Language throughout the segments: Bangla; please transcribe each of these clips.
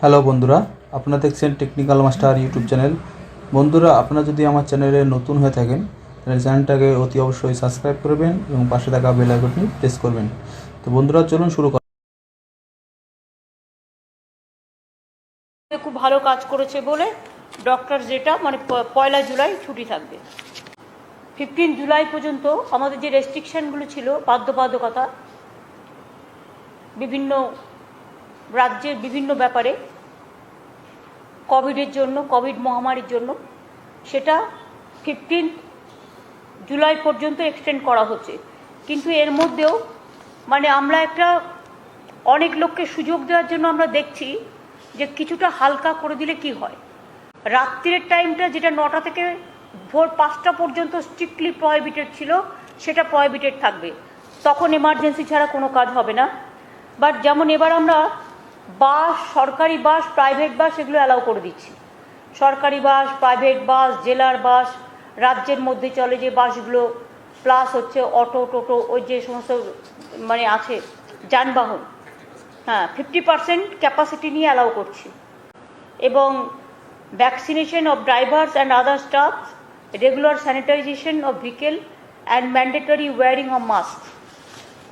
হ্যালো বন্ধুরা, আপনারা দেখছেন টেকনিক্যাল মাস্টার ইউটিউব চ্যানেল। বন্ধুরা, আপনারা যদি আমার চ্যানেলে নতুন হয়ে থাকেন তাহলে চ্যানেলটাকে অতি অবশ্যই সাবস্ক্রাইব করবেন এবং পাশে থাকা বেল আইকনটি প্রেস করবেন। তো বন্ধুরা, চলুন শুরু করা। খুব ভালো কাজ করেছে বলে ডক্টর যেটা মানে 1 জুলাই ছুটি থাকবে। 15 জুলাই পর্যন্ত আমাদের যে রেস্ট্রিকশানগুলো ছিল, বাধ্যবাধকতা বিভিন্ন রাজ্যের বিভিন্ন ব্যাপারে কোভিডের জন্য, কোভিড মহামারীর জন্য, সেটা 15 জুলাই পর্যন্ত এক্সটেন্ড করা হচ্ছে। কিন্তু এর মধ্যেও মানে আমরা একটা অনেক লোককে সুযোগ দেওয়ার জন্য আমরা দেখছি যে কিছুটা হালকা করে দিলে কি হয়। রাত্রির টাইমটা যেটা 9টা থেকে ভোর 5টা পর্যন্ত স্ট্রিক্টলি প্রহিবিটেড ছিল, সেটা প্রহিবিটেড থাকবে। তখন এমার্জেন্সি ছাড়া কোনো কাজ হবে না। বাট যেমন এবার আমরা বাস, সরকারি বাস, প্রাইভেট বাস এগুলো অ্যালাউ করে দিচ্ছি। সরকারি বাস, প্রাইভেট বাস, জেলার বাস, রাজ্যের মধ্যে চলে যে বাসগুলো, প্লাস হচ্ছে অটো, টোটো, ওই যে সমস্ত মানে আছে যানবাহন, হ্যাঁ 50% ক্যাপাসিটি নিয়ে অ্যালাউ করছি। এবং vaccination of drivers and other staff, regular sanitization of vehicle and mandatory wearing of mask,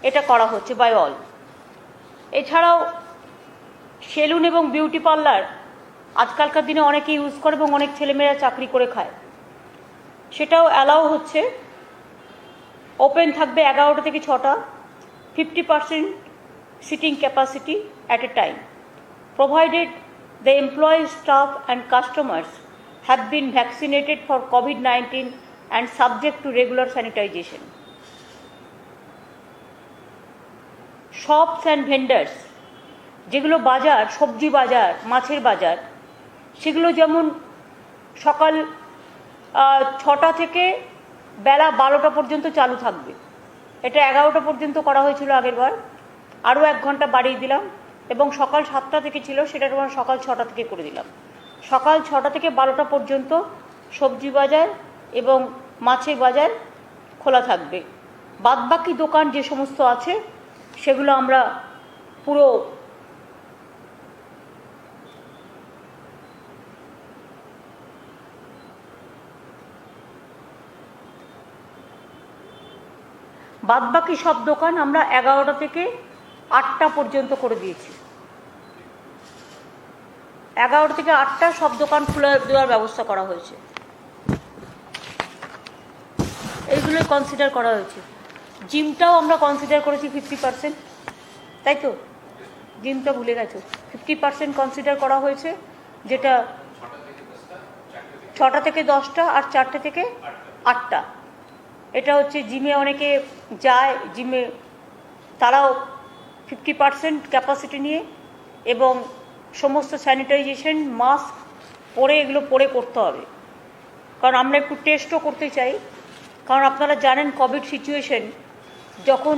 এটা করা হচ্ছে বাই অল। এছাড়াও সেলুন এবং বিউটি পার্লার আজকালকার দিনে অনেকে ইউজ করে এবং অনেক ছেলেমেয়েরা চাকরি করে খায়, সেটাও অ্যালাউ হচ্ছে। ওপেন থাকবে 11টা থেকে 6টা, 50% seating capacity at a time, provided the employees, staff and customers have been vaccinated for COVID-19 and subject to regular sanitization. Shops and vendors, যেগুলো বাজার, সবজি বাজার, মাছের বাজার, সেগুলো যেমন সকাল 6টা থেকে বেলা 12টা পর্যন্ত চালু থাকবে। এটা 11টা পর্যন্ত করা হয়েছিল আগেরবার, আরও 1 ঘন্টা বাড়িয়ে দিলাম। এবং সকাল 7টা থেকে ছিল, সেটা আমরা সকাল 6টা থেকে করে দিলাম। সকাল 6টা থেকে 12টা পর্যন্ত সবজি বাজার এবং মাছের বাজার খোলা থাকবে। বাদবাকি দোকান যে সমস্ত আছে সেগুলো আমরা পুরো বাদবাকি সব দোকান আমরা 11টা থেকে 8টা পর্যন্ত করে দিয়েছি। 11টা থেকে 8টা সব দোকান খুলে দেওয়ার ব্যবস্থা করা হয়েছে। এইগুলোই কনসিডার করা হয়েছে। জিমটাও আমরা কনসিডার করেছি 50%, তাই তো? জিমটা ভুলে গেছো, 50% কনসিডার করা হয়েছে, যেটা 6টা থেকে 10টা আর 4টে থেকে 8টা। এটা হচ্ছে জিমে অনেকে যায়, জিমে তারাও 50% ক্যাপাসিটি নিয়ে এবং সমস্ত স্যানিটাইজেশন, মাস্ক পরে, এগুলো পরে করতে হবে। কারণ আমরা একটু টেস্টও করতে চাই। কারণ আপনারা জানেন কোভিড সিচুয়েশন, যখন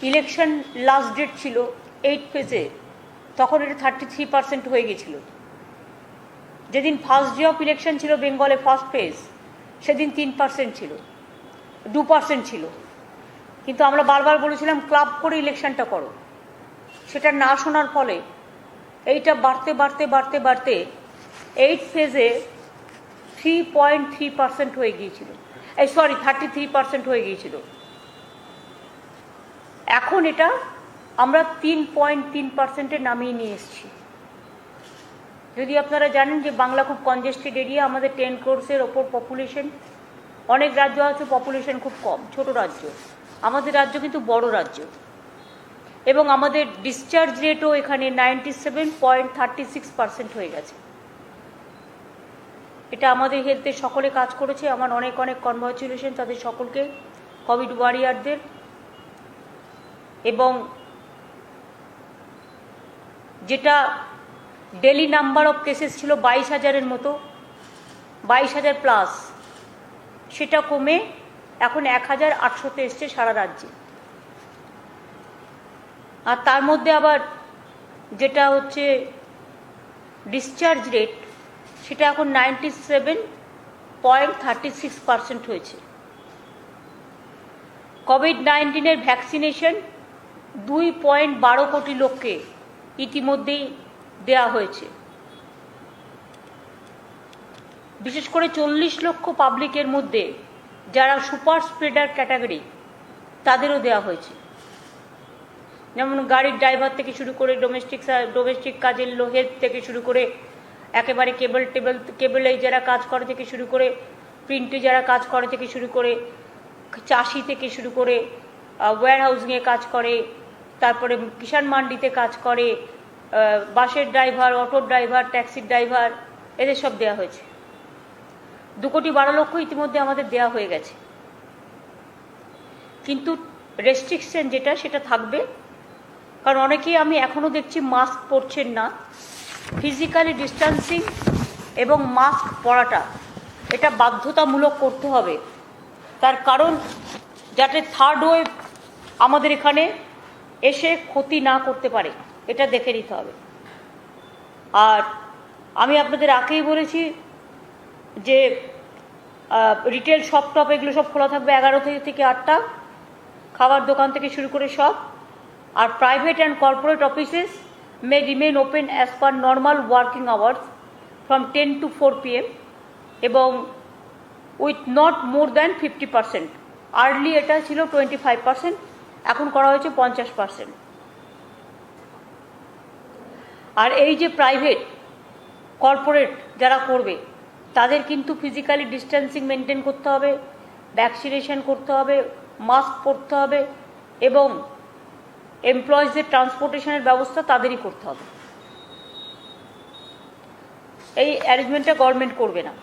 ইলেকশন লাস্ট ডেট ছিল 8 ফেজে, তখন এটা 33% হয়ে গেছিল। যেদিন ফার্স্ট ডে অফ ইলেকশন ছিল বেঙ্গলে, ফার্স্ট ফেজ, সেদিন 3% ছিল, 2% ছিল। কিন্তু আমরা বারবার বলেছিলাম ক্লাব করে ইলেকশনটা করো। সেটা না শোনার ফলে এইটা বাড়তে বাড়তে বাড়তে বাড়তে 8 ফেজে 3.3% হয়ে গিয়েছিল, 33% হয়ে গিয়েছিল। এখন এটা আমরা 3.3%-এ নামিয়ে নিয়ে এসেছি। যদি আপনারা জানেন যে বাংলা খুব কনজেস্টেড এরিয়া, আমাদের 10 crores-এর ওপর পপুলেশন। অনেক রাজ্য আছে পপুলেশন খুব কম, ছোট রাজ্য। আমাদের রাজ্য কিন্তু বড় রাজ্য। এবং আমাদের ডিসচার্জ রেটও এখানে 97.36% হয়ে গেছে। এটা আমাদের হেলথে সকলে কাজ করেছে। আমার অনেক অনেক কনগ্রাচুলেশন তাদের সকলকে, কোভিড ওয়ারিয়ারদের। এবং যেটা ডেলি নাম্বার অফ কেসেস ছিল 22,000-এর মতো, 22,000 প্লাস, সেটা কমে এখন 1,800-তে এসছে সারা রাজ্যে। আর তার মধ্যে আবার যেটা হচ্ছে ডিসচার্জ রেট, সেটা এখন 97.36% হয়েছে। কোভিড-19-এর ভ্যাকসিনেশন 2.12 কোটি লোককে ইতিমধ্যেই দেয়া হয়েছে। বিশেষ করে 40 লক্ষ পাবলিকের মধ্যে যারা সুপার স্প্রেডার ক্যাটাগরি তাদেরও দেওয়া হয়েছে। যেমন গাড়ির ড্রাইভার থেকে শুরু করে ডোমেস্টিক কাজের হেল্প থেকে শুরু করে একেবারে কেবলে যারা কাজ করে থেকে শুরু করে প্রিন্টে যারা কাজ করে থেকে শুরু করে চাষি থেকে শুরু করে ওয়্যার হাউসিংয়ে কাজ করে, তারপরে কিষাণ মান্ডিতে কাজ করে, বাসের ড্রাইভার, অটোর ড্রাইভার, ট্যাক্সির ড্রাইভার, এদের সব দেওয়া হয়েছে। 2,12,00,000 ইতিমধ্যে আমাদের দেওয়া হয়ে গেছে। কিন্তু রেস্ট্রিকশন যেটা সেটা থাকবে, কারণ অনেকেই আমি এখনও দেখছি মাস্ক পরছেন না। ফিজিক্যালি ডিস্টেন্সিং এবং মাস্ক পরাটা এটা বাধ্যতামূলক করতে হবে, তার কারণ যাতে থার্ড ওয়েভ আমাদের এখানে এসে ক্ষতি না করতে পারে এটা দেখে নিতে হবে। আর আমি আপনাদের আগেই বলেছি যে রিটেল শপ টপ এগুলো সব খোলা থাকবে 11 থেকে 8টা, খাবার দোকান থেকে শুরু করে সব। আর private and corporate offices may remain open as per normal working hours from 10 to 4 PM এবং with not more than 50%। Early এটা ছিল 25%, এখন করা হয়েছে 50%। আর এই যে প্রাইভেট কর্পোরেট যারা করবে তাদের কিন্তু ফিজিক্যালি ডিস্টেন্সিং মেনটেন করতে হবে, ভ্যাকসিনেশন করতে হবে, মাস্ক পরতে হবে এবং এমপ্লয়িজদের ট্রান্সপোর্টেশনের ব্যবস্থা তাদেরই করতে হবে। এই অ্যারেঞ্জমেন্টটা গভর্নমেন্ট করবে না।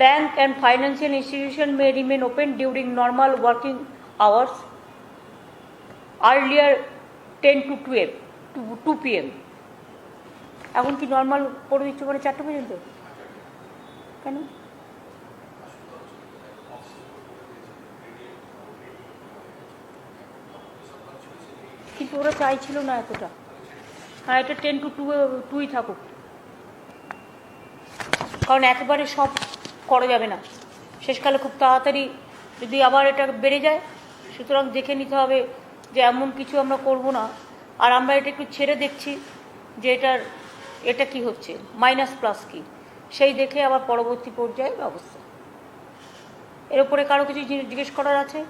Bank and financial institution May remain open during normal working hours earlier 10 to 2 PM। এখন কি নর্মাল করে দিচ্ছে মানে 4টা পর্যন্ত? কেন? কিন্তু ওরা চাইছিল না এতটা। হ্যাঁ, এটা 10 to 2 থাকুক, কারণ একেবারে সব করা যাবে না। শেষকালে খুব তাড়াতাড়ি যদি আবার এটা বেড়ে যায়, সুতরাং দেখে নিতে হবে যে এমন কিছু আমরা করব না। আর আমরা এটা একটু ছেড়ে দেখছি যে এটা কি হচ্ছে, মাইনাস প্লাস কি, সেই দেখে আবার পরবর্তী পর্যায়ে ব্যবস্থা। এর উপরে কারো কিছু জিজ্ঞেস করার আছে?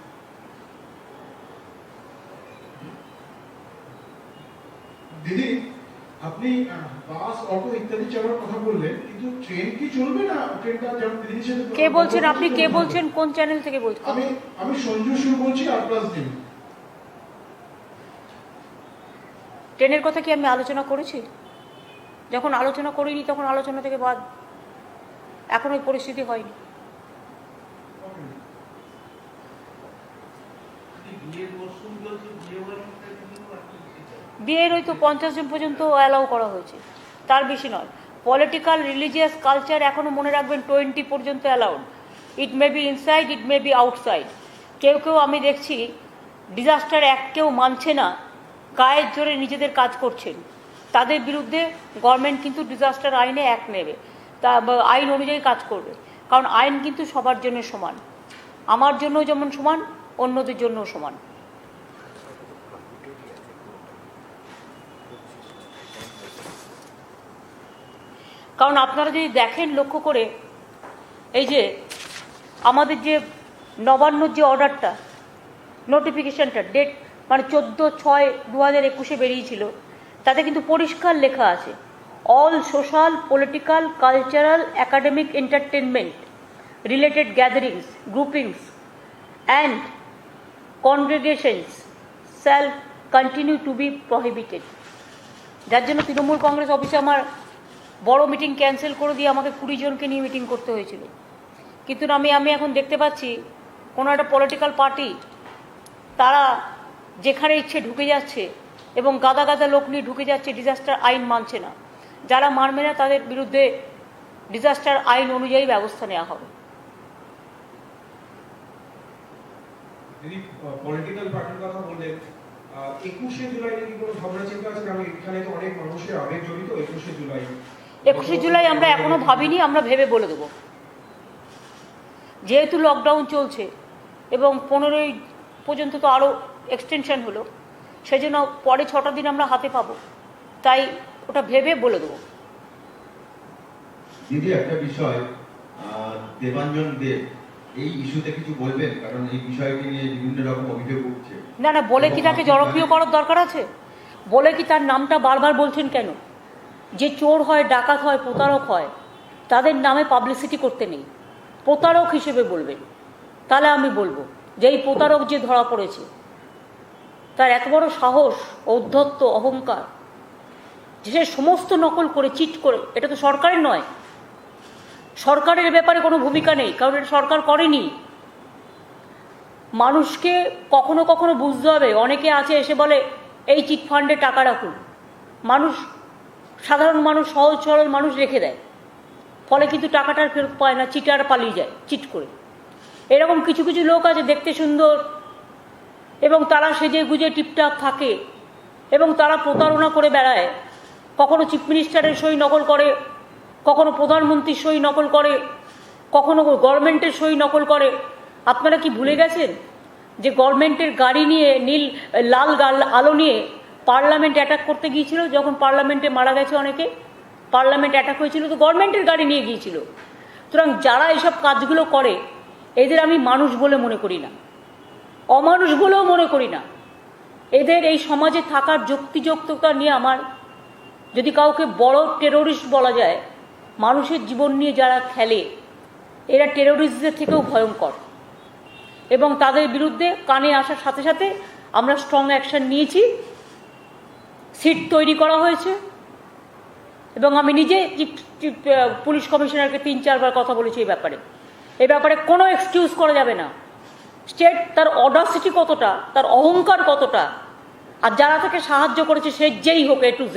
দিদি, আপনি বাস, অটো ইত্যাদি চালানোর কথা বললেন, কিন্তু ট্রেন কি চলবে না? ট্রেনটা যেমন দিদির সাথে কে বলছেন? আপনি কে বলছেন? কোন চ্যানেল থেকে বলছেন? আমি সঞ্জু সুর বলছি, আর+D। ট্রেনের কথা কি আমি আলোচনা করেছি? যখন আলোচনা করিনি তখন আলোচনা থেকে বাদ। এখন ওই পরিস্থিতি হয়নি। বিয়ের ওই তো 50 জন পর্যন্ত অ্যালাউ করা হয়েছে, তার বেশি নয়। পলিটিক্যাল, রিলিজিয়াস, কালচার এখনও মনে রাখবেন 20 পর্যন্ত allowed. It may be inside, it may be outside. কেউ আমি দেখছি ডিজাস্টার অ্যাক্ট কেউ মানছে না, গায়ের জোরে নিজেদের কাজ করছেন, তাদের বিরুদ্ধে গভর্নমেন্ট কিন্তু ডিজাস্টার আইনে অ্যাক্ট নেবে, তা আইন অনুযায়ী কাজ করবে। কারণ আইন কিন্তু সবার জন্য সমান, আমার জন্য যেমন সমান, অন্যদের জন্যও সমান। কারণ আপনারা যদি দেখেন লক্ষ্য করে, এই যে আমাদের যে নবান্নর যে অর্ডারটা, নোটিফিকেশনটা, ডেট মানে 14/6/2021 বেরিয়েছিল, তাতে কিন্তু পরিষ্কার লেখা আছে all social, political, cultural, academic, entertainment related gatherings, groupings and congregations shall continue to be prohibited. যার জন্য তৃণমূল কংগ্রেস অফিসে আমার বড় মিটিং ক্যান্সেল করে দিয়ে আমাকে 20 জনকে নিয়ে মিটিং করতে হয়েছিল। কিন্তু আমি এখন দেখতে পাচ্ছি কোনো একটা পলিটিক্যাল পার্টি তারা যেখানে ইচ্ছে ঢুকে যাচ্ছে এবং গাদা গাদা লোক নিয়ে ঢুকে যাচ্ছে, ডিজাস্টার আইন মানছে না। যারা মানবে না তাদের বিরুদ্ধে ডিজাস্টার আইন অনুযায়ী ব্যবস্থা নেওয়া হবে। পলিটিক্যাল পার্টির কথা বললেন, 21শে জুলাই কি কোনো ভাবনা চিন্তা আছে? কারণ এখানে তো অনেক মানুষের আবেগ জড়িত। 21শে জুলাই আমরা এখনো ভাবিনি, আমরা ভেবে বলে দেবো। যেহেতু লকডাউন চলছে এবং 15ই পর্যন্ত তো আরও এক্সটেনশন হলো, সেজন্য পরে 6টা দিন আমরা হাতে পাবো, তাই ওটা ভেবে বলে দেবো। দিদি একটা বিষয়, দেবাঞ্জন দেব এই ইস্যুতে কিছু বলবেন? কারণ এই বিষয়টি নিয়ে বিভিন্ন রকম অভিযোগ উঠছে। না না, বলে কি তাকে জনপ্রিয় করার দরকার আছে? বলে কি তার নামটা বারবার বলছেন কেন? যে চোর হয়, ডাকাত হয়, প্রতারক হয়, তাদের নামে পাবলিসিটি করতে নেই, প্রতারক হিসেবে বলবেন। তাহলে আমি বলবো যে এই প্রতারক যে ধরা পড়েছে, তার এত বড় সাহস, ঔদ্ধত্য, অহংকার, যে সে সমস্ত নকল করে, চিট করে। এটা তো সরকারের নয়, সরকারের ব্যাপারে কোনো ভূমিকা নেই, কারণ এটা সরকার করেনি। মানুষকে কখনো কখনো বুঝতে হবে। অনেকে আছে এসে বলে এই চিট ফান্ডে টাকা রাখুন, মানুষ, সাধারণ মানুষ, সহজ সরল মানুষ রেখে দেয়, ফলে কিন্তু টাকাটার ফেরত পায় না, চিটার পালিয়ে যায় চিট করে। এরকম কিছু কিছু লোক আছে দেখতে সুন্দর এবং তারা সেজে গুজে টিপটাপ থাকে এবং তারা প্রতারণা করে বেড়ায়। কখনো চিফ মিনিস্টারের সই নকল করে, কখনো প্রধানমন্ত্রীর সই নকল করে, কখনো গভর্নমেন্টের সই নকল করে। আপনারা কি ভুলে গেছেন যে গভর্নমেন্টের গাড়ি নিয়ে, লাল আলো নিয়ে পার্লামেন্ট অ্যাটাক করতে গিয়েছিল? যখন পার্লামেন্টে মারা গেছে অনেকে, পার্লামেন্ট অ্যাটাক হয়েছিল, তো গভর্নমেন্টের গাড়ি নিয়ে গিয়েছিল। সুতরাং যারা এসব কাজগুলো করে, এদের আমি মানুষ বলে মনে করি না, অমানুষ বলেও মনে করি না। এদের এই সমাজে থাকার যুক্তিযুক্ততা নিয়ে আমার, যদি কাউকে বড় টেরোরিস্ট বলা যায়, মানুষের জীবন নিয়ে যারা খেলে, এরা টেরোরিস্টদের থেকেও ভয়ঙ্কর। এবং তাদের বিরুদ্ধে কানে আসার সাথে সাথে আমরা স্ট্রং অ্যাকশন নিয়েছি, সিট তৈরি করা হয়েছে। এবং আমি নিজে পুলিশ কমিশনারকে 3-4 বার কথা বলেছি এই ব্যাপারে কোনো এক্সকিউজ করা যাবে না। স্টেট তার অডাসিটি কতটা, তার অহংকার কতটা, আর যারা তাকে সাহায্য করেছে সে যেই হোক, A to Z,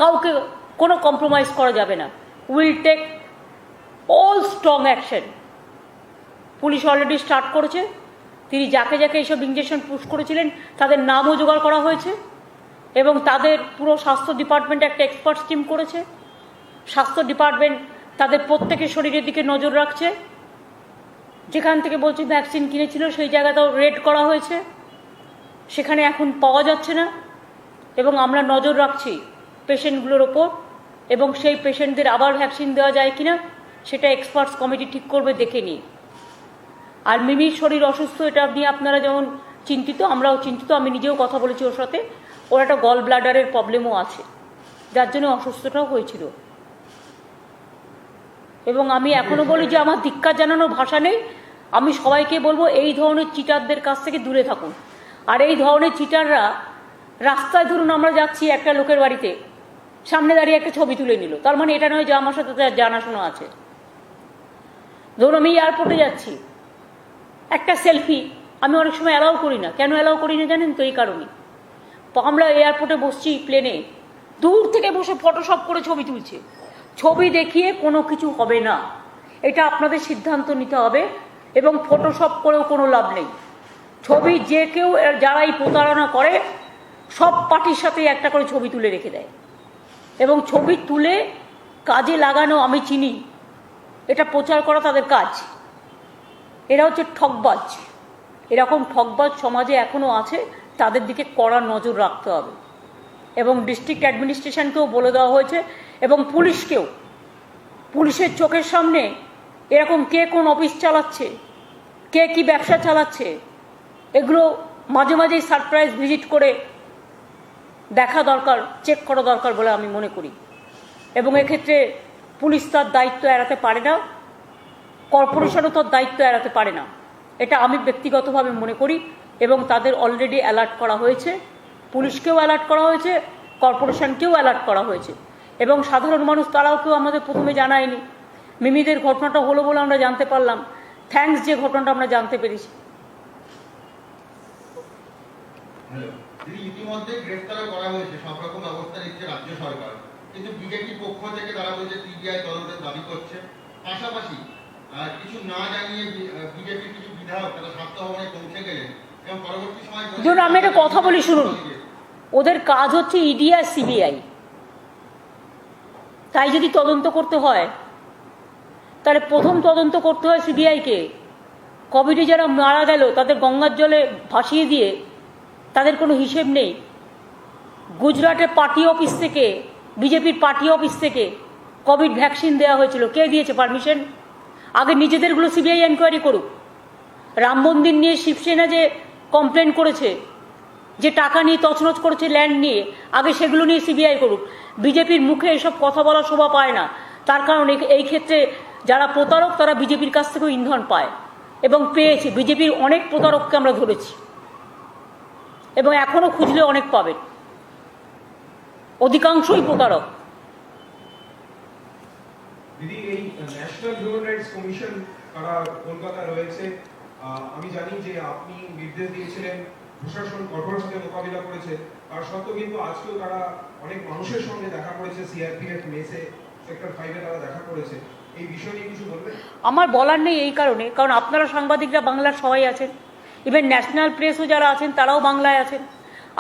কাউকে কোনো কম্প্রোমাইজ করা যাবে না। Will take all strong action. Police already start করেছে। তিনি যাকে যাকে এইসব ইঞ্জেকশন পুশ করেছিলেন তাদের নামও জোগাড় করা হয়েছে এবং তাদের পুরো স্বাস্থ্য ডিপার্টমেন্ট একটা এক্সপার্টস টিম করেছে। স্বাস্থ্য ডিপার্টমেন্ট তাদের প্রত্যেকের শরীরের দিকে নজর রাখছে। যেখান থেকে বলছি ভ্যাকসিন কিনেছিল সেই জায়গাটাও রেড করা হয়েছে, সেখানে এখন পাওয়া যাচ্ছে না। এবং আমরা নজর রাখছি পেশেন্টগুলোর ওপর, এবং সেই পেশেন্টদের আবার ভ্যাকসিন দেওয়া যায় কিনা সেটা এক্সপার্টস কমিটি ঠিক করবে, দেখে নিই। আর মিমির শরীর অসুস্থ, এটা নিয়ে আপনারা যেমন চিন্তিত, আমরাও চিন্তিত। আমি নিজেও কথা বলেছি ওর সাথে। ওর একটা গল ব্লাডারের প্রবলেমও আছে, যার জন্য অসুস্থটাও হয়েছিল। এবং আমি এখনো বলি যে আমার ধিক্কার জানানোর ভাষা নেই। আমি সবাইকে বলবো এই ধরনের চিটারদের কাছ থেকে দূরে থাকুন। আর এই ধরনের চিটাররা রাস্তায়, ধরুন আমরা যাচ্ছি একটা লোকের বাড়িতে, সামনে দাঁড়িয়ে একটা ছবি তুলে নিল, তার মানে এটা নয় যে আমার সাথে তার জানাশোনা আছে। ধরুন আমি এয়ারপোর্টে যাচ্ছি, একটা সেলফি আমি অনেক সময় অ্যালাউ করি না। কেন অ্যালাউ করি না জানেন তো? এই কারণে, আমরা এয়ারপোর্টে বসছি প্লেনে, দূর থেকে বসে ফটোশপ করে ছবি তুলছে। ছবি দেখিয়ে কোনো কিছু হবে না, এটা আপনাদের সিদ্ধান্ত নিতে হবে। এবং ফটোশপ করেও কোনো লাভ নেই। ছবি যে কেউ, যারা এই প্রতারণা করে, সব পার্টির সাথে একটা করে ছবি তুলে রেখে দেয় এবং ছবি তুলে কাজে লাগানো আমি চিনি, এটা প্রচার করা তাদের কাজ। এরা হচ্ছে ঠকবাজ। এরকম ঠকবাজ সমাজে এখনও আছে, তাদের দিকে কড়া নজর রাখতে হবে। এবং ডিস্ট্রিক্ট অ্যাডমিনিস্ট্রেশনকেও বলে দেওয়া হয়েছে এবং পুলিশকেও, পুলিশের চোখের সামনে এরকম কে কোন অফিস চালাচ্ছে, কে কি ব্যবসা চালাচ্ছে, এগুলো মাঝে মাঝেই সারপ্রাইজ ভিজিট করে দেখা দরকার, চেক করা দরকার বলে আমি মনে করি। এবং এক্ষেত্রে পুলিশ তার দায়িত্ব এড়াতে পারে না, কর্পোরেশনও তার দায়িত্ব এড়াতে পারে না, এটা আমি ব্যক্তিগতভাবে মনে করি। এবং তাদের অলরেডি অ্যালার্ট করা হয়েছে, পুলিশকেও অ্যালার্ট করা হয়েছে, কর্পোরেশনকেও অ্যালার্ট করা হয়েছে। এবং সাধারণ মানুষ তারাও কেউ আমাদের প্রথমে জানায়নি। মিমিদের ঘটনাটা হলো বলে আমরা জানতে পারলাম, থ্যাঙ্কস যে ঘটনাটা আমরা জানতে পেরেছি। ইতিমধ্যে গ্রেফতার করা হয়েছে, সব রকম ব্যবস্থা নিচ্ছে রাজ্য সরকার, কিন্তু বিজেপি পক্ষ থেকে তারা বলছে সিবিআই তদন্তের দাবি করছে। পাশাপাশি কিছু না জানিয়ে বিজেপির কিছু বিধায়ক তারা স্বাস্থ্য ভবনে পৌঁছে গেলেন এবং পরবর্তী সময় ধরুন আমি একটা কথা বলি, শুনুন, ওদের কাজ হচ্ছে ইডি আর সিবিআই। তাই যদি তদন্ত করতে হয় তাহলে প্রথম তদন্ত করতে হয় সিবিআইকে। কোভিডে যারা মারা গেল তাদের গঙ্গার জলে ভাসিয়ে দিয়ে তাদের কোনো হিসেব নেই। গুজরাটের পার্টি অফিস থেকে, বিজেপির পার্টি অফিস থেকে কোভিড ভ্যাকসিন দেওয়া হয়েছিল, কে দিয়েছে পারমিশন? আগে নিজেদেরগুলো সিবিআই এনকোয়ারি করুক। রাম মন্দির নিয়ে শিবসেনা যে কমপ্লেন করেছে, যে টাকা নিয়ে তছনছ করেছে ল্যান্ড নিয়ে, আগে সেগুলো নিয়ে সিবিআই করুক। বিজেপির মুখে এসব কথা বলা শোভা পায় না, তার কারণ এই ক্ষেত্রে যারা প্রতারক তারা বিজেপির কাছ থেকেও ইন্ধন পায় এবং পেয়েছে। বিজেপির অনেক প্রতারককে আমরা ধরেছি এবং এখনও খুঁজলে অনেক পাবেন, অধিকাংশই প্রতারক। দিদি, এই ন্যাশনাল হিউম্যান রাইটস কমিশন তারা কলকাতা রয়েছে, আমি জানি যে আপনি নির্দেশ দিয়েছিলেন, প্রশাসন কঠোরভাবে মোকাবিলা করেছে, তার সত্ত্বেও কিন্তু আজকেও তারা অনেক মানুষের সঙ্গে দেখা করেছে, সিআরপিএফ মেসে সেক্টর 5-এ তারা দেখা করেছে। এই বিষয় নিয়ে কিছু বলবেন? আমার বলার নেই এই কারণে, কারণ আপনারা সাংবাদিকরা বাংলার সবাই আছেন, ইভেন ন্যাশনাল প্রেসও যারা আছেন তারাও বাংলায় আছেন।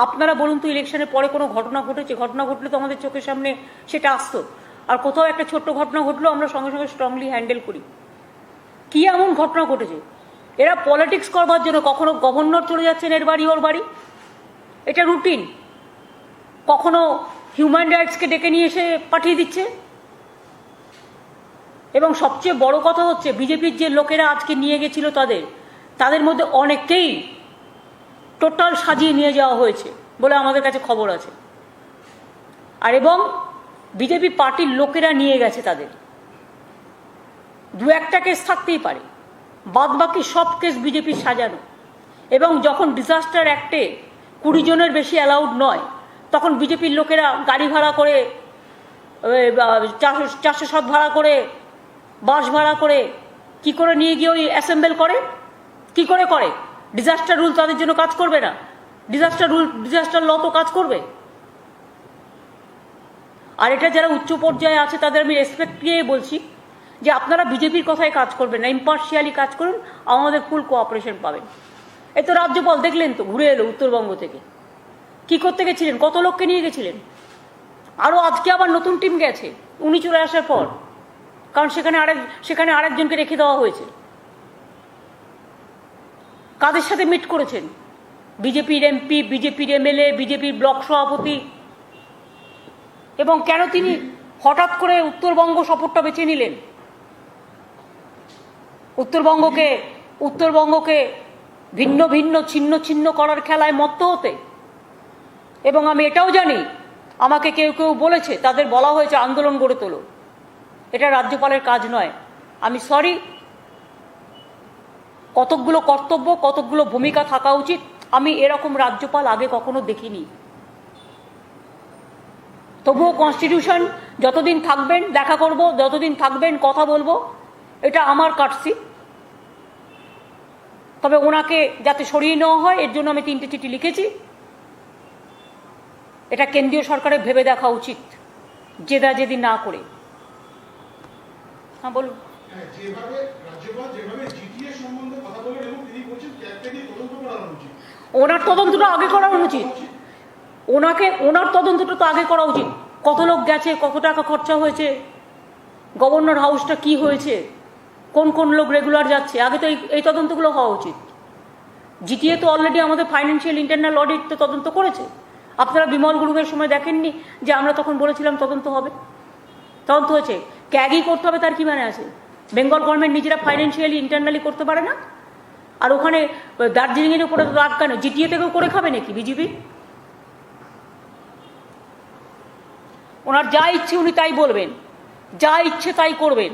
আপনারা বলুন তো, ইলেকশনের পরে কোনো ঘটনা ঘটেছে? ঘটনা ঘটলে তো আমাদের চোখের সামনে সেটা আসতো, আর কোথাও একটা ছোট্ট ঘটনা ঘটলেও আমরা সঙ্গে সঙ্গে স্ট্রংলি হ্যান্ডেল করি। কি এমন ঘটনা ঘটেছে? এরা পলিটিক্স করবার জন্য কখনো গভর্নর চলে যাচ্ছেন এর বাড়ি ওর বাড়ি, এটা রুটিন। কখনো হিউম্যান রাইটসকে ডেকে নিয়ে এসে পাঠিয়ে দিচ্ছে। এবং সবচেয়ে বড় কথা হচ্ছে, বিজেপির যে লোকেরা আজকে নিয়ে গেছিল তাদের মধ্যে অনেককেই টোটাল সাজিয়ে নিয়ে যাওয়া হয়েছে বলে আমাদের কাছে খবর আছে। আর এবং বিজেপি পার্টির লোকেরা নিয়ে গেছে তাদের। দু একটা কেস থাকতেই পারে, বাদ বাকি সব কেস বিজেপির সাজানো। এবং যখন ডিজাস্টার অ্যাক্টে 20 জনের বেশি অ্যালাউড নয়, তখন বিজেপির লোকেরা গাড়ি ভাড়া করে, 407 ভাড়া করে, বাস ভাড়া করে কি করে নিয়ে গিয়ে ওই অ্যাসেম্বল করে? কি করে করে? ডিজাস্টার রুল তাদের জন্য কাজ করবে না? ডিজাস্টার ল তো কাজ করবে। আর এটা যারা উচ্চ পর্যায়ে আছে তাদের আমি রেসপেক্ট দিয়ে বলছি যে আপনারা বিজেপির কথায় কাজ করবেন না, ইম্পার্শিয়ালি কাজ করুন, আমাদের ফুল কোঅপারেশন পাবেন। এই তো রাজ্যপাল দেখলেন তো, ঘুরে এলো উত্তরবঙ্গ থেকে, কি করতে গেছিলেন, কত লোককে নিয়ে গেছিলেন। আরও আজকে আবার নতুন টিম গেছে উনি চলে আসার পর, কারণ সেখানে আরেকজনকে রেখে দেওয়া হয়েছে। কাদের সাথে মিট করেছেন? বিজেপির এমপি, বিজেপির এমএলএ, বিজেপির ব্লক সভাপতি। এবং কেন তিনি হঠাৎ করে উত্তরবঙ্গ সফরটা বেছে নিলেন? উত্তরবঙ্গকে ভিন্ন ভিন্ন ছিন্ন ছিন্ন করার খেলায় মত্ত হতে। এবং আমি এটাও জানি, আমাকে কেউ কেউ বলেছে, তাদের বলা হয়েছে আন্দোলন গড়ে তোলো। এটা রাজ্যপালের কাজ নয়। আমি সরি, কতকগুলো কর্তব্য, কতকগুলো ভূমিকা থাকা উচিত। আমি এরকম রাজ্যপাল আগে কখনো দেখিনি। তবুও কনস্টিটিউশন, যতদিন থাকবেন দেখা করব, যতদিন থাকবেন কথা বলবো, এটা আমার কাটসি। তবে ওনাকে যাতে সরিয়ে নেওয়া হয় এর জন্য আমি 3টে চিঠি লিখেছি। এটা কেন্দ্রীয় সরকারের ভেবে দেখা উচিত, জেদি না করে। হ্যাঁ বলুন। যেভাবে রাজ্যপাল যেভাবে জিটিএ সম্বন্ধে কথা বলেন এবং তিনি বলছেন ক্যাবকে দিয়ে তদন্ত করানো উচিত, ওনার তদন্তটা আগে করা উচিত। ওনার তদন্তটা তো আগে করা উচিত। কত লোক গেছে, কত টাকা খরচা হয়েছে, গভর্নর হাউসটা কি হয়েছে, কোন কোন লোক রেগুলার যাচ্ছে, আগে তো এই তদন্তগুলো হওয়া উচিত। জিটিএ তো অলরেডি আমাদের ফাইন্যান্সিয়াল ইন্টারনাল অডিট তো তদন্ত করেছে। আপনারা বিমল গুরুমের সময় দেখেননি যে আমরা তখন বলেছিলাম তদন্ত হবে? তদন্ত হয়েছে। ক্যাগই করতে হবে তার কি মানে আছে? বেঙ্গল গভর্নমেন্ট নিজেরা ফাইন্যান্সিয়ালি ইন্টারনালি করতে পারে না? আর ওখানে দার্জিলিংয়ের উপরে রাগ কেন? জিটিএ থেকেও করে খাবে নাকি বিজেপি? ওনার যা ইচ্ছে উনি তাই বলবেন, যা ইচ্ছে তাই করবেন,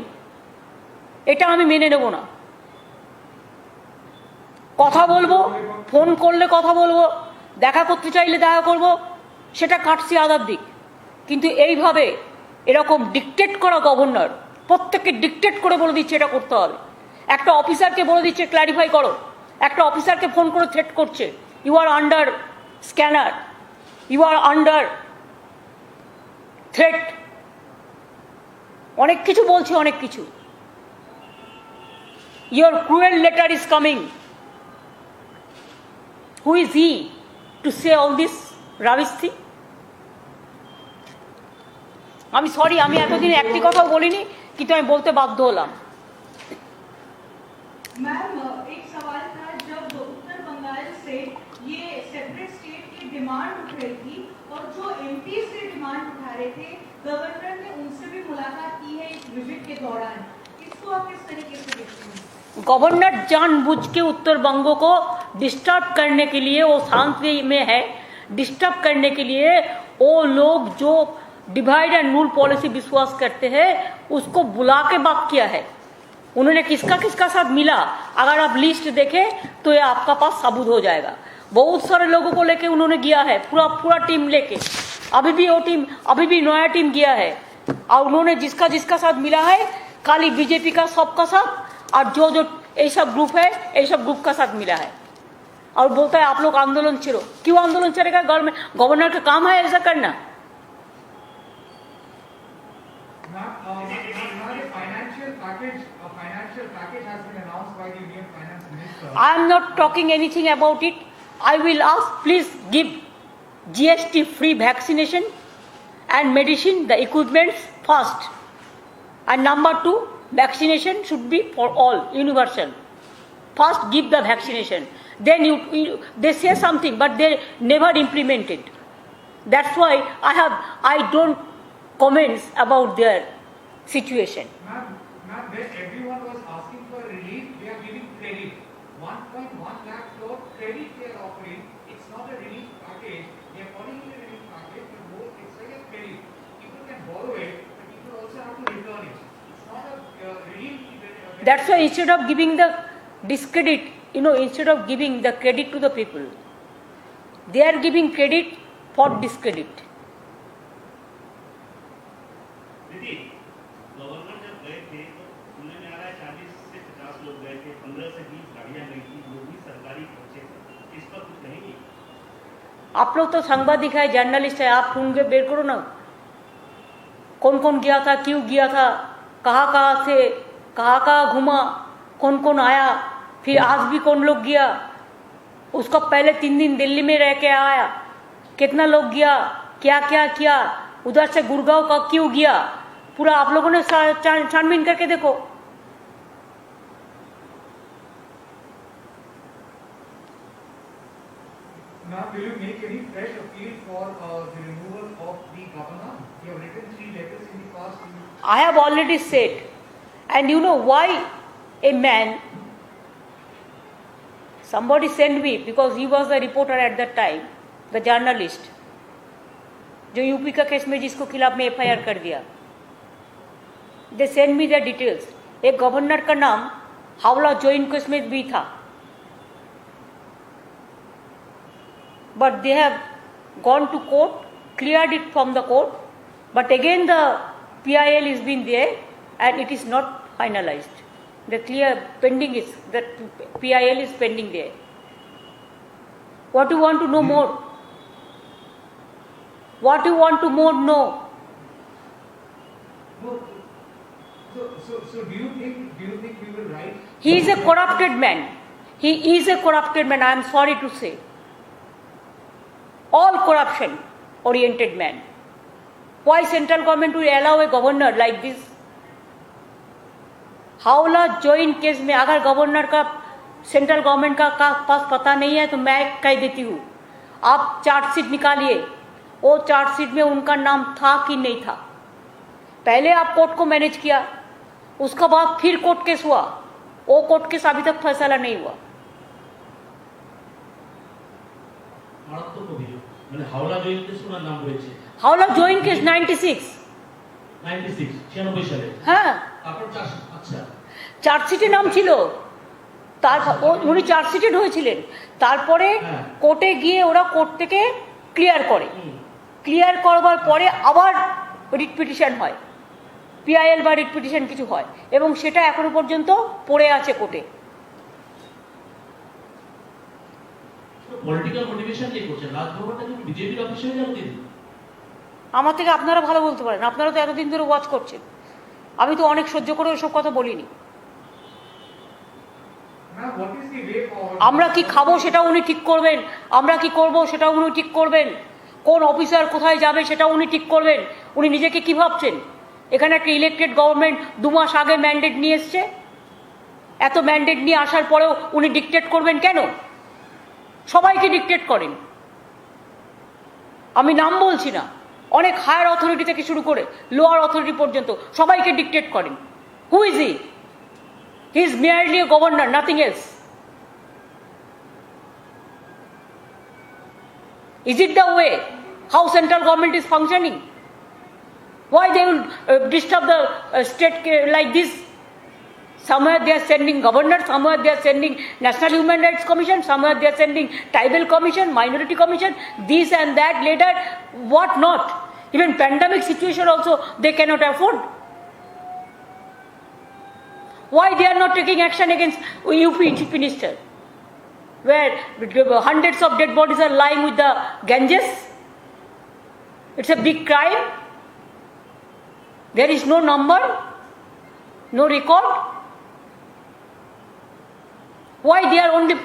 এটা আমি মেনে নেব না। কথা বলবো, ফোন করলে কথা বলবো, দেখা করতে চাইলে দেখা করব, সেটা কাটছি আদার দিক। কিন্তু এইভাবে এরকম ডিকটেট করা গভর্নর, প্রত্যেককে ডিকটেট করে বলে দিচ্ছে এটা করতে হবে। একটা অফিসারকে বলে দিচ্ছে ক্ল্যারিফাই করো, একটা অফিসারকে ফোন করে থ্রেট করছে, you are under scanner, you are under threat, অনেক কিছু বলছে, অনেক কিছু। Your cruel letter is coming. Who is he to say all this rubbish thing? আমি সরি, আমি এতদিন একটি কথাও বলিনি, কিন্তু আমি বলতে বাধ্য হলাম। मैम एक सवाल था, जब उत्तर बंगाल से ये सेपरेट स्टेट की डिमांड उठ रही थी और जो एमपी से डिमांड उठा रहे थे गवर्नर ने उनसे भी मुलाकात की है इस विजिट के दौरान, इसको आप किस तरीके से देखते हैं? गवर्नर जानबूझ के उत्तर बंगो को डिस्टर्ब करने के लिए, वो शांति में है, डिस्टर्ब करने के लिए वो लोग जो डिवाइड एंड रूल पॉलिसी विश्वास करते हैं उसको बुला के बात किया है। उन्होंने किसका किसका साथ मिला, अगर आप लिस्ट देखें तो ये आपका पास साबुत हो जाएगा। बहुत सारे लोगों को लेके उन्होंने गया है, पूरा टीम लेके। अभी भी नया टीम गया है, और उन्होंने जिसका जिसका साथ मिला है खाली बीजेपी का सबका साथ, और जो ये सब ग्रुप है ये सब ग्रुप का साथ मिला है, और बोलता है आप लोग आंदोलन छेड़ो। क्यों आंदोलन चलेगा? गवर्नर का काम है ऐसा करना। I am not talking anything about it. I will ask, please give GST free vaccination and medicine, the equipments first. And number 2, vaccination should be for all, universal. First give the vaccination. Then they say something, but they never implement it. That's why I don't comments about their situation. Ma'am, when everyone was asking for relief, we are giving credit. 1.1 lakh crore credit they are offering. It's not a relief package. They are calling it a relief package, but more it's like a credit. People can borrow it, but people also have to return it. It's not a relief. That's why instead of giving the discredit, instead of giving the credit to the people, they are giving credit for discredit. दीदी, गवर्नर जब गए थे तो सुनने में आ रहा है 40 से 50 लोग गए थे, 15 से 20 गाड़ियां गई थी, वो भी सरकारी खर्चे थे। इस पर कुछ कहेंगे? आप लोग तो सांबादिक है, जर्नलिस्ट है, आप ढूंढ के बेर करो ना, कौन कौन गया था, क्यों गया था, कहाँ से कहाँ घूमा, कौन कौन आया, फिर आज भी कौन लोग गया, उसका पहले 3 दिन दिल्ली में रह के आया, कितना लोग गया, क्या क्या किया, उधर से गुड़गांव का क्यों गया, पूरा आप लोगों ने छानबीन करके देखो। Now, will you make any fresh appeal for the removal of the governor? You have written 3 letters in the past. I have already said, and you know why a man, somebody sent me, because he was a reporter at that time, the journalist, जो यूपी का केस में जिसको खिलाफ में FIR कर दिया, they send me the details. एक गवर्नर का नाम हावला जॉइन केस में भी था, but they have gone to court, cleared it from the court, but again the PIL is been there and it is not finalized. The pending is that PIL is pending there. What do you want to know more? What do you want to more know? No. So do you think we will write? He is a corrupted man. He is a corrupted man. I am sorry to say. All corruption oriented man. Why central government will allow a governor like this? हावला जॉइंट केस में अगर गवर्नर का सेंट्रल गवर्नमेंट का पास पता नहीं है तो मैं कह देती हूँ, आप चार्जशीट निकालिए, वो चार्जशीट में उनका नाम था कि नहीं था। पहले आप कोर्ट को मैनेज किया, उसका बाद फिर कोर्ट केस हुआ, वो कोर्ट केस अभी तक फैसला नहीं हुआ। হাওড়া জয়েন্ট কেস ওনার নাম রয়েছে, হাওলা জয়েন্ট কেস 96 সালে। হ্যাঁ, তারপর আচ্ছা চার্জশিটে নাম ছিল, উনি চার্জশিটেড হয়েছিলেন, তারপরে কোর্টে গিয়ে ওরা কোর্ট থেকে ক্লিয়ার করে, ক্লিয়ার করবার পরে আবার রিট পিটিশন হয়, PIL বা রিট পিটিশন কিছু হয়, এবং সেটা এখনো পর্যন্ত পড়ে আছে কোর্টে। পলিটিক্যাল মোটিভেশন দিয়ে করছেন, রাজভবনটা কি বিজেপির অফিসে হয়ে যাবে দিদি? আমার থেকে আপনারা ভালো বলতে পারেন, আপনারা তো এতদিন ধরে ওয়াচ করছেন, আমি তো অনেক সহ্য করে ওসব কথা বলিনি। আমরা কি খাবো সেটা উনি ঠিক করবেন, আমরা কি করব সেটা উনি ঠিক করবেন, কোন অফিসার কোথায় যাবে সেটা উনি ঠিক করবেন। উনি নিজেকে কি ভাবছেন? এখানে একটা ইলেক্টেড গভর্নমেন্ট 2 মাস আগে ম্যান্ডেট নিয়ে এসছে, এত ম্যান্ডেট নিয়ে আসার পরেও উনি ডিক্টেট করবেন কেন? সবাইকে ডিক্টেট করেন, আমি নাম বলছি না, অনেক হায়ার অথরিটি থেকে শুরু করে লোয়ার অথরিটি পর্যন্ত সবাইকে ডিকটেট করেন। হু is he? He is merely A governor, nothing else. Is it the way how central government is functioning? Why they will disturb the state like this? Somewhere they are sending governor, somewhere they are sending National Human Rights Commission, somewhere they are sending Tribal Commission, Minority Commission, this and that later, what not? Even pandemic situation also they cannot afford. Why they are not taking action against UP Chief Minister, where hundreds of dead bodies are lying with the Ganges? It's a big crime. There is no number, no record. Why they are only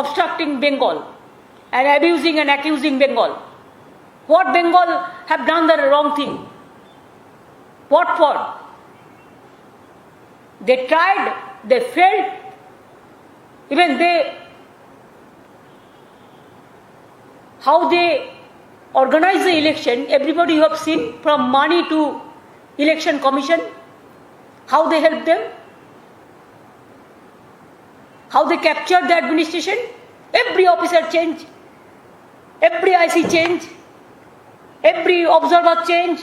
obstructing Bengal and abusing and accusing Bengal? What Bengal have done the wrong thing? What for? They tried, they failed. Even how they organize the election, everybody you have seen, from money to election commission, how they help them, how they capture the administration. Every officer change, every IC change, every observer change.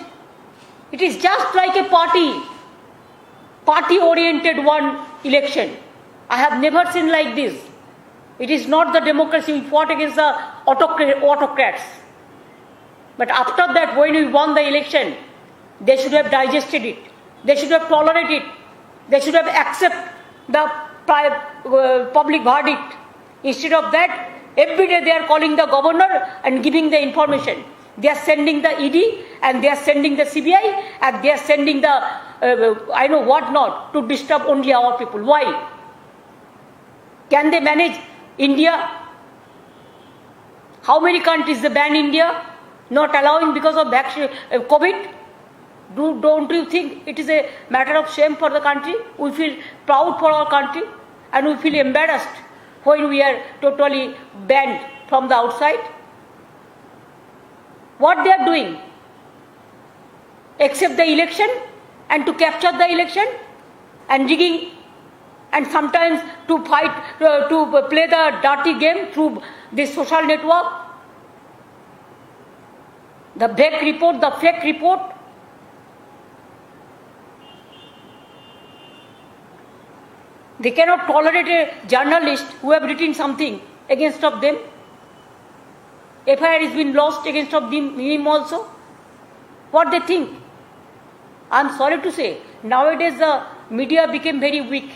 It is just like a party oriented one election. I have never seen like this. It is not the democracy. We fought against the autocrats. But after that, when we won the election, they should have digested it. They should have tolerated it. They should have accepted the public verdict. Instead of that, every day they are calling the governor and giving the information. They are sending the ED and they are sending the CBI and they are sending the I know what not to disturb only our people. Why? Can they manage India? How many countries they ban India? Not allowing because of COVID? Don't you think it is a matter of shame for the country? We feel proud for our country and we feel embarrassed when we are totally banned from the outside. What they are doing? Accept the election and to capture the election and rigging and sometimes to fight, to play the dirty game through this social network. The fake report. They cannot tolerate a journalist who have written something against of them. FIR has been lost against of him also. What they think? I am sorry to say, nowadays the media became very weak.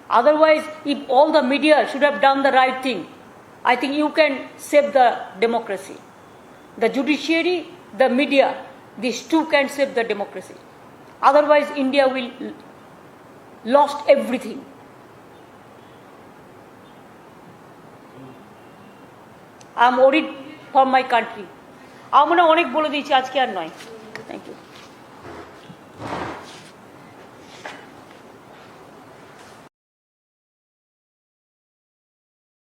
Otherwise, if all the media should have done the right thing, I think you can save the democracy. The judiciary, the media, these two can save the democracy. Otherwise, India will lost everything. I am worried for my country. আমরা অনেক বলে দিয়েছি, আজকে আর নয়। Thank you.